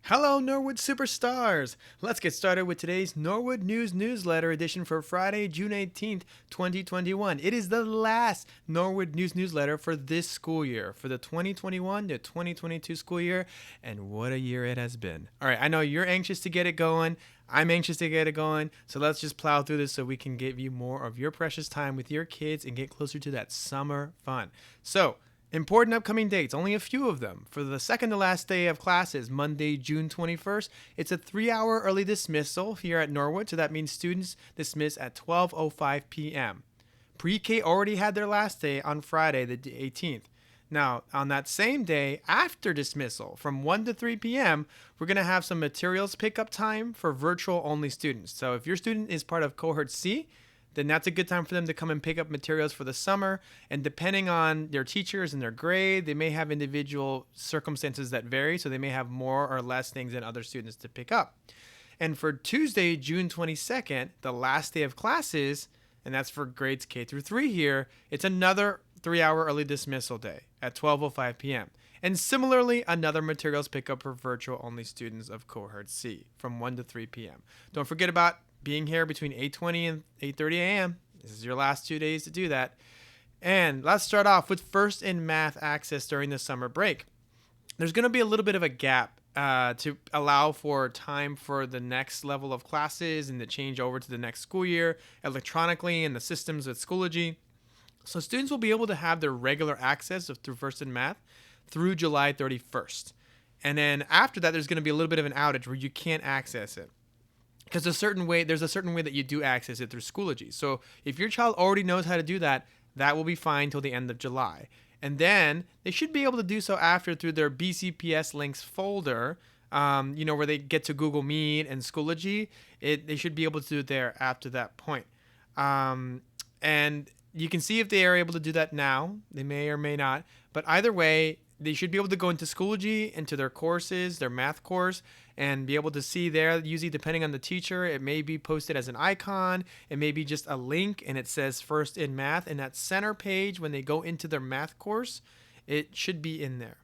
Hello, Norwood superstars! Let's get started with today's Norwood News Newsletter edition for Friday, June 18th, 2021. It is the last Norwood News Newsletter for this school year, for the 2021 to 2022 school year, and what a year it has been. All right, I know you're anxious to get it going. I'm anxious to get it going, so let's just plow through this so we can give you more of your precious time with your kids and get closer to that summer fun. So, important upcoming dates, only a few of them. For the second to last day of classes, Monday, June 21st, it's a 3-hour early dismissal here at Norwood, so that means students dismiss at 12:05 p.m. Pre-K already had their last day on Friday, the 18th. Now, on that same day, after dismissal, from 1 to 3 p.m., we're going to have some materials pickup time for virtual-only students. So if your student is part of cohort C, then that's a good time for them to come and pick up materials for the summer. And depending on their teachers and their grade, they may have individual circumstances that vary. So they may have more or less things than other students to pick up. And for Tuesday, June 22nd, the last day of classes, and that's for grades K through 3 here, it's another 3-hour early dismissal day at 12:05 p.m. And similarly, another materials pickup for virtual only students of cohort C from 1 to 3 p.m. Don't forget about being here between 8:20 and 8:30 a.m. This is your last 2 days to do that. And let's start off with first in math access during the summer break. There's going to be a little bit of a gap to allow for time for the next level of classes and the change over to the next school year electronically in the systems with Schoology. So students will be able to have their regular access through first in math through July 31st. And then after that, there's going to be a little bit of an outage where you can't access it. Because there's a certain way that you do access it through Schoology. So if your child already knows how to do that, that will be fine till the end of July. And then they should be able to do so after through their BCPS links folder, where they get to Google Meet and Schoology. They should be able to do it there after that point. And you can see if they are able to do that now. They may or may not. But either way, they should be able to go into Schoology, into their courses, their math course, and be able to see there, usually depending on the teacher, it may be posted as an icon, it may be just a link, and it says first in math, and that center page, when they go into their math course, it should be in there.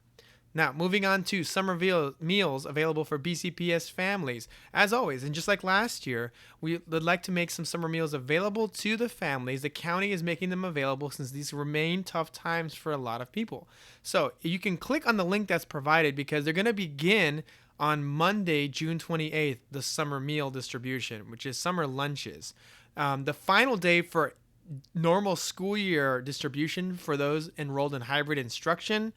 Now, moving on to summer meals available for BCPS families. As always, and just like last year, we would like to make some summer meals available to the families. The county is making them available since these remain tough times for a lot of people. So you can click on the link that's provided because they're going to begin on Monday, June 28th, the summer meal distribution, which is summer lunches. The final day for normal school year distribution for those enrolled in hybrid instruction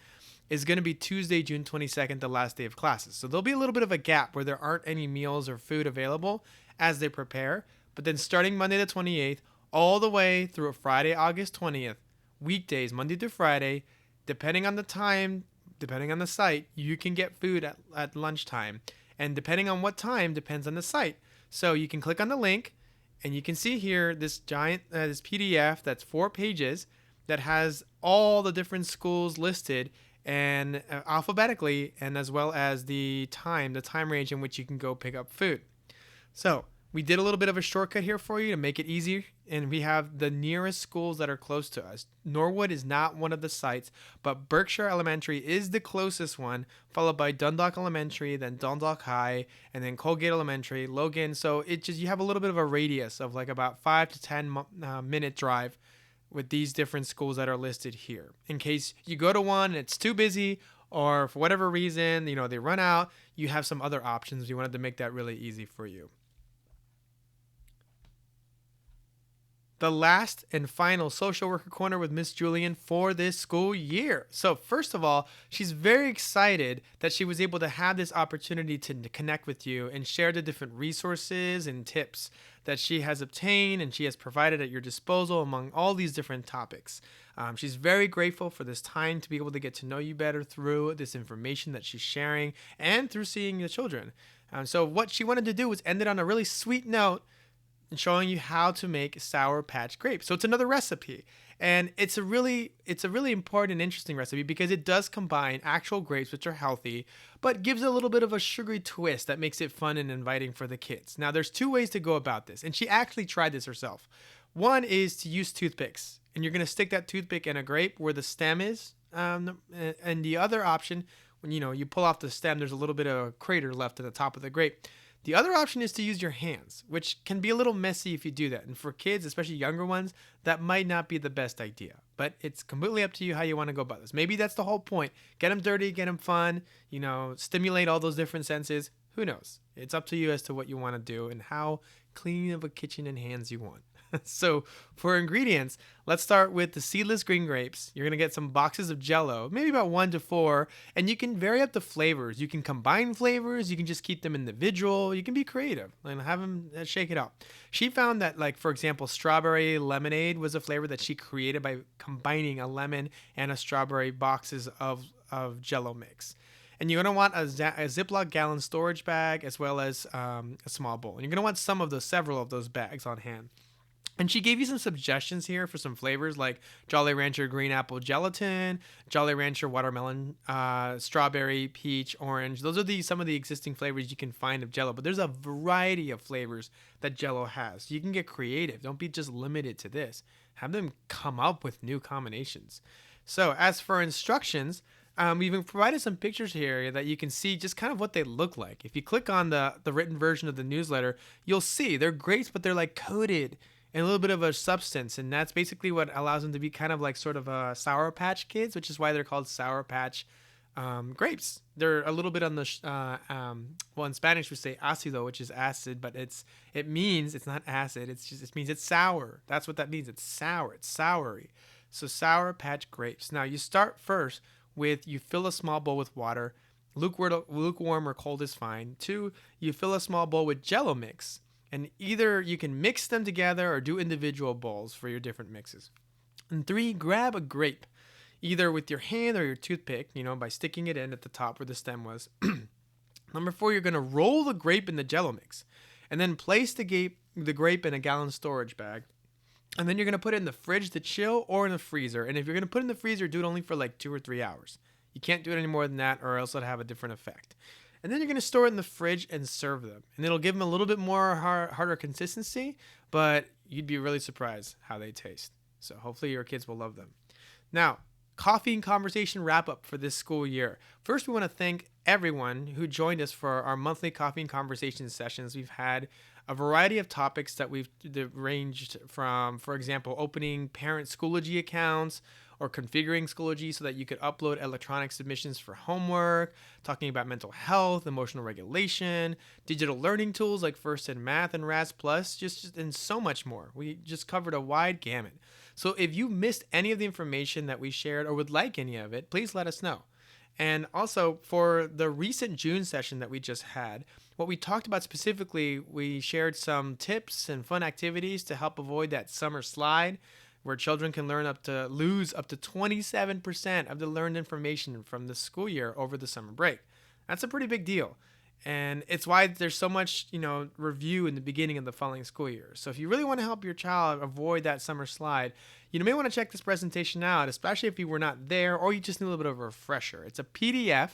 is going to be Tuesday, June 22nd, the last day of classes. So there'll be a little bit of a gap where there aren't any meals or food available as they prepare. But then starting Monday the 28th, all the way through Friday, August 20th, weekdays, Monday through Friday, depending on the time, depending on the site, you can get food at lunchtime. And depending on what time depends on the site. So you can click on the link and you can see here this giant this PDF that's 4 pages that has all the different schools listed and alphabetically, and as well as the time range in which you can go pick up food. So we did a little bit of a shortcut here for you to make it easier, and we have the nearest schools that are close to us. Norwood is not one of the sites, but Berkshire Elementary is the closest one, followed by Dundalk Elementary, then Dundalk High, and then Colgate Elementary, Logan. So you have a little bit of a radius of like about 5 to 10 minute drive with these different schools that are listed here. In case you go to one and it's too busy, or for whatever reason, they run out, you have some other options. We wanted to make that really easy for you. The last and final social worker corner with Miss Julien for this school year. So first of all, she's very excited that she was able to have this opportunity to connect with you and share the different resources and tips that she has obtained and she has provided at your disposal among all these different topics. She's very grateful for this time to be able to get to know you better through this information that she's sharing and through seeing the children. So what she wanted to do was end it on a really sweet note and showing you how to make Sour Patch grapes. So it's another recipe, and it's a really important and interesting recipe because it does combine actual grapes, which are healthy, but gives a little bit of a sugary twist that makes it fun and inviting for the kids. Now, there's 2 ways to go about this, and she actually tried this herself. One is to use toothpicks, and you're going to stick that toothpick in a grape where the stem is, and the other option when you pull off the stem, there's a little bit of a crater left at the top of the grape. The other option is to use your hands, which can be a little messy if you do that. And for kids, especially younger ones, that might not be the best idea. But it's completely up to you how you want to go about this. Maybe that's the whole point. Get them dirty, get them fun, stimulate all those different senses. Who knows? It's up to you as to what you want to do and how clean of a kitchen and hands you want. So for ingredients, let's start with the seedless green grapes. You're going to get some boxes of Jell-O, maybe about 1 to 4, and you can vary up the flavors. You can combine flavors. You can just keep them individual. You can be creative and have them shake it out. She found that, like, for example, strawberry lemonade was a flavor that she created by combining a lemon and a strawberry boxes of Jell-O mix. And you're going to want a Ziploc gallon storage bag as well as a small bowl. And you're going to want several of those bags on hand. And she gave you some suggestions here for some flavors like Jolly Rancher green apple gelatin, Jolly Rancher watermelon, strawberry, peach, orange. Those are some of the existing flavors you can find of Jell-O. But there's a variety of flavors that Jell-O has. You can get creative. Don't be just limited to this. Have them come up with new combinations. So as for instructions, we've provided some pictures here that you can see just kind of what they look like. If you click on the written version of the newsletter, you'll see they're grapes, but they're like coated in a little bit of a substance. And that's basically what allows them to be kind of like sort of a Sour Patch Kids, which is why they're called Sour Patch grapes. They're a little bit on the, well, in Spanish we say ácido, which is acid, but it means it's not acid. It means it's sour. That's what that means. It's sour. It's soury. So Sour Patch grapes. Now you start first with, you fill a small bowl with water. Lukewarm or cold is fine. 2, you fill a small bowl with Jell-O mix. And either you can mix them together or do individual bowls for your different mixes. And 3, grab a grape, either with your hand or your toothpick, by sticking it in at the top where the stem was. Number 4, you're going to roll the grape in the Jell-O mix. And then place the grape in a gallon storage bag. And then you're going to put it in the fridge to chill or in the freezer. And if you're going to put it in the freezer, do it only for like 2 or 3 hours. You can't do it any more than that or else it'll have a different effect. And then you're going to store it in the fridge and serve them. And it'll give them a little bit more harder consistency, but you'd be really surprised how they taste. So hopefully your kids will love them. Now, coffee and conversation wrap up for this school year. First, we want to thank everyone who joined us for our monthly coffee and conversation sessions. We've had a variety of topics that we've ranged from, for example, opening parent Schoology accounts or configuring Schoology so that you could upload electronic submissions for homework, talking about mental health, emotional regulation, digital learning tools like First in Math and RAS Plus, just and so much more. We just covered a wide gamut. So if you missed any of the information that we shared or would like any of it, please let us know. And also for the recent June session that we just had, what we talked about specifically, we shared some tips and fun activities to help avoid that summer slide, where children can lose up to 27% of the learned information from the school year over the summer break. That's a pretty big deal. And it's why there's so much, review in the beginning of the following school year. So if you really want to help your child avoid that summer slide, you may want to check this presentation out, especially if you were not there or you just need a little bit of a refresher. It's a PDF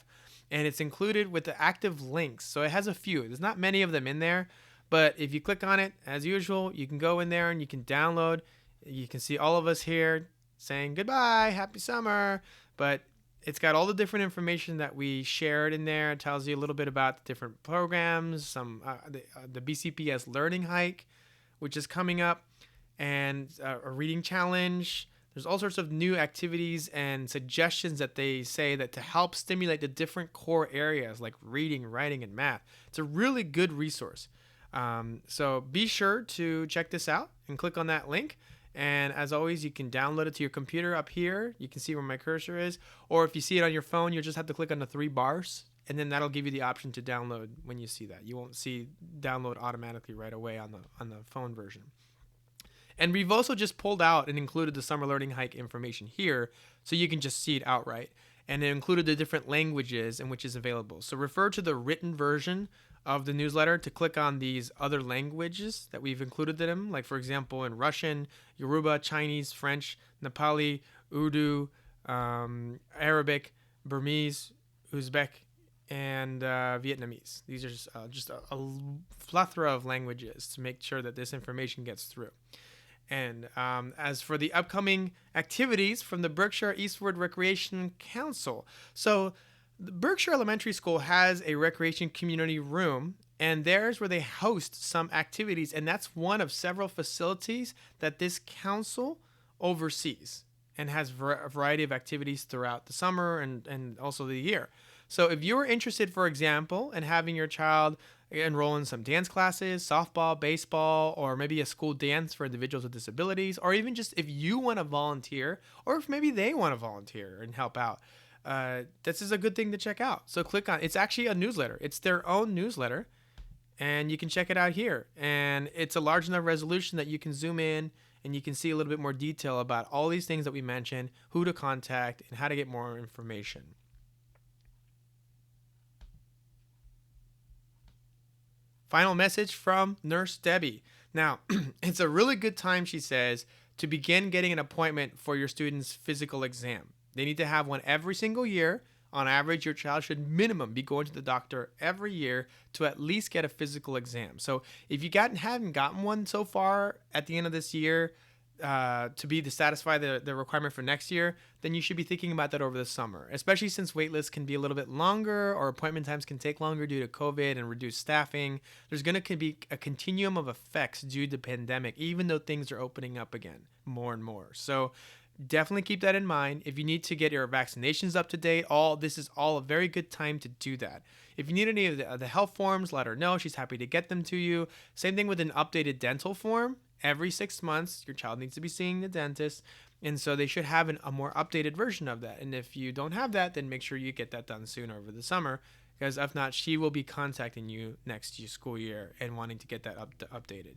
and it's included with the active links. So it has a few. There's not many of them in there, but if you click on it, as usual, you can go in there and you can download. You can see all of us here saying goodbye, happy summer, but it's got all the different information that we shared in there. It tells you a little bit about the different programs, the BCPS learning hike, which is coming up, and a reading challenge. There's all sorts of new activities and suggestions that they say that to help stimulate the different core areas like reading, writing, and math. It's a really good resource. So be sure to check this out and click on that link. And as always, you can download it to your computer up here. You can see where my cursor is. Or if you see it on your phone, you'll just have to click on the 3 bars. And then that'll give you the option to download when you see that. You won't see download automatically right away on the phone version. And we've also just pulled out and included the summer learning hike information here so you can just see it outright. And it included the different languages in which is available. So refer to the written version of the newsletter to click on these other languages that we've included in them. Like, for example, in Russian, Yoruba, Chinese, French, Nepali, Urdu, Arabic, Burmese, Uzbek, and Vietnamese. These are just a plethora of languages to make sure that this information gets through. And as for the upcoming activities from the Berkshire Eastward Recreation Council, so The Berkshire Elementary School has a recreation community room, and there's where they host some activities, and that's one of several facilities that this council oversees and has a variety of activities throughout the summer and also the year. So if you're interested, for example, in having your child enroll in some dance classes, softball, baseball, or maybe a school dance for individuals with disabilities, or even just if you want to volunteer, or if maybe they want to volunteer and help out, this is a good thing to check out. So click on, it's actually a newsletter. It's their own newsletter, and you can check it out here. And it's a large enough resolution that you can zoom in and you can see a little bit more detail about all these things that we mentioned, who to contact, and how to get more information. Final message from Nurse Debbie. Now, it's a really good time, she says, to begin getting an appointment for your student's physical exam. They need to have one every single year. On average, your child should minimum be going to the doctor every year to at least get a physical exam. So if you haven't gotten one so far at the end of this year to satisfy the requirement for next year, then you should be thinking about that over the summer, especially since wait lists can be a little bit longer or appointment times can take longer due to COVID and reduced staffing. There's going to be a continuum of effects due to the pandemic, even though things are opening up again more and more. So definitely keep that in mind. If you need to get your vaccinations up to date, this is all a very good time to do that. If you need any of the health forms, let her know. She's happy to get them to you. Same thing with an updated dental form. Every 6 months, your child needs to be seeing the dentist, and so they should have a more updated version of that. And if you don't have that, then make sure you get that done soon over the summer, because if not, she will be contacting you next school year and wanting to get that updated.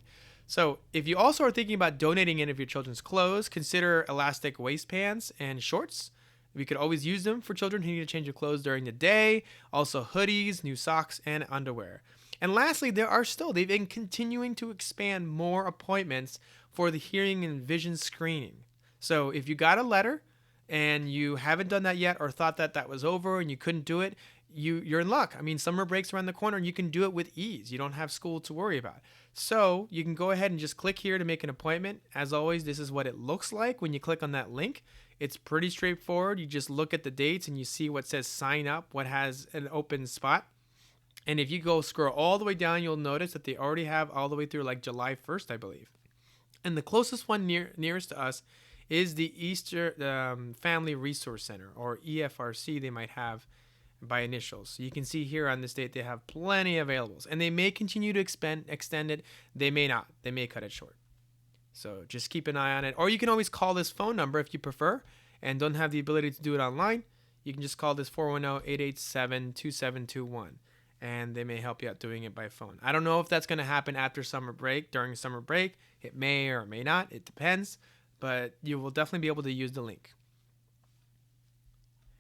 So if you also are thinking about donating any of your children's clothes, consider elastic waistbands and shorts. We could always use them for children who need to change their clothes during the day. Also hoodies, new socks, and underwear. And lastly, they've been continuing to expand more appointments for the hearing and vision screening. So if you got a letter and you haven't done that yet or thought that was over and you couldn't do it, you're in luck. I mean, summer break's around the corner and you can do it with ease. You don't have school to worry about. So you can go ahead and just click here to make an appointment. As always, this is what it looks like when you click on that link. It's pretty straightforward. You just look at the dates and you see what says sign up, what has an open spot. And if you go scroll all the way down, you'll notice that they already have all the way through like July 1st, I believe. And the closest one nearest to us is the Easter Family Resource Center, or EFRC they might have by initials. So you can see here on this date they have plenty available. And they may continue to extend it. They may not. They may cut it short. So just keep an eye on it. Or you can always call this phone number if you prefer and don't have the ability to do it online. You can just call this 410-887-2721. And they may help you out doing it by phone. I don't know if that's going to happen after summer break, during summer break. It may or may not. It depends. But you will definitely be able to use the link.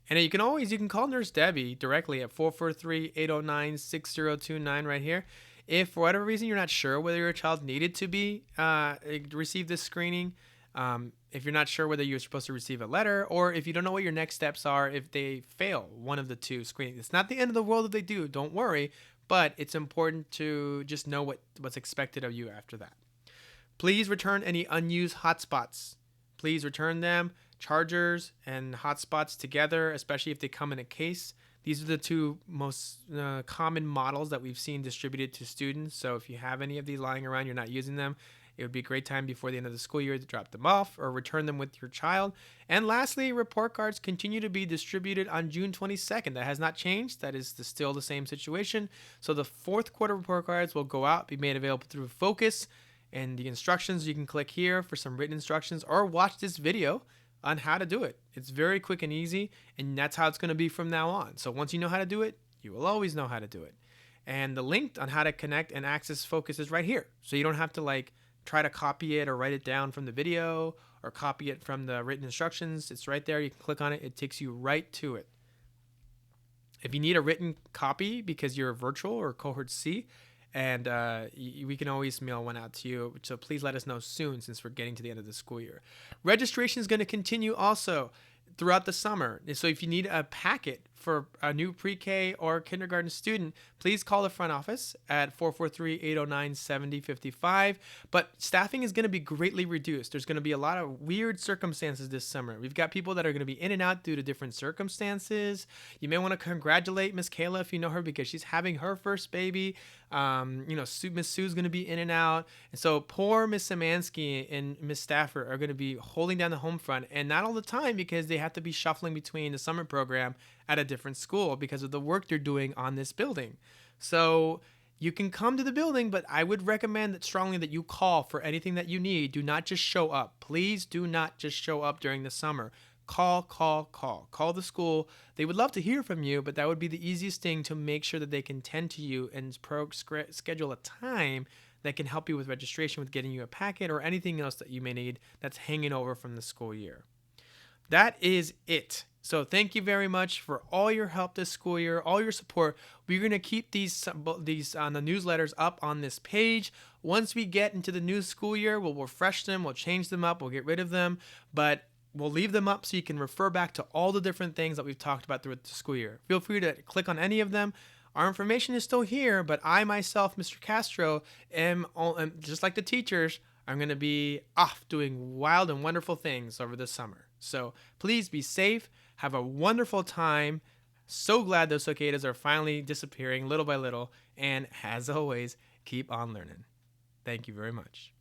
And you can call Nurse Debbie directly at 443-809-6029 right here. If for whatever reason you're not sure whether your child needed to receive this screening, if you're not sure whether you're supposed to receive a letter, or if you don't know what your next steps are if they fail one of the two screenings. It's not the end of the world if they do, don't worry, but it's important to just know what's expected of you after that. Please return any unused hotspots. Please return them, chargers and hotspots together, especially if they come in a case. These are the two most common models that we've seen distributed to students. So if you have any of these lying around, you're not using them, it would be a great time before the end of the school year to drop them off or return them with your child. And lastly, report cards continue to be distributed on June 22nd. That has not changed. That is still the same situation. So the fourth quarter report cards will go out, be made available through Focus. And the instructions, you can click here for some written instructions or watch this video on how to do it. It's very quick and easy, and that's how it's going to be from now on. So once you know how to do it, you will always know how to do it. And the link on how to connect and access Focus is right here. So you don't have to try to copy it or write it down from the video or copy it from the written instructions. It's right there. You can click on it. It takes you right to it. If you need a written copy because you're virtual or cohort C, and we can always mail one out to you. So please let us know soon since we're getting to the end of the school year. Registration is going to continue also throughout the summer. So if you need a packet for a new pre-K or kindergarten student, please call the front office at 443-809-7055. But staffing is going to be greatly reduced. There's going to be a lot of weird circumstances this summer. We've got people that are going to be in and out due to different circumstances. You may want to congratulate Miss Kayla if you know her, because she's having her first baby. Miss Sue's going to be in and out. And so poor Miss Samansky and Miss Stafford are going to be holding down the home front, and not all the time, because they have to be shuffling between the summer program at a different school because of the work they're doing on this building. So you can come to the building, but I would recommend that strongly that you call for anything that you need. Do not just show up. Please do not just show up during the summer. Call the school. They would love to hear from you, but that would be the easiest thing to make sure that they can tend to you and schedule a time that can help you with registration, with getting you a packet or anything else that you may need that's hanging over from the school year. That is it. So thank you very much for all your help this school year, all your support. We're going to keep these on the newsletters up on this page. Once we get into the new school year, we'll refresh them, we'll change them up, we'll get rid of them, but we'll leave them up so you can refer back to all the different things that we've talked about throughout the school year. Feel free to click on any of them. Our information is still here, but I myself, Mr. Castro, am just like the teachers, I'm going to be off doing wild and wonderful things over the summer. So please be safe. Have a wonderful time. So glad those cicadas are finally disappearing little by little. And as always, keep on learning. Thank you very much.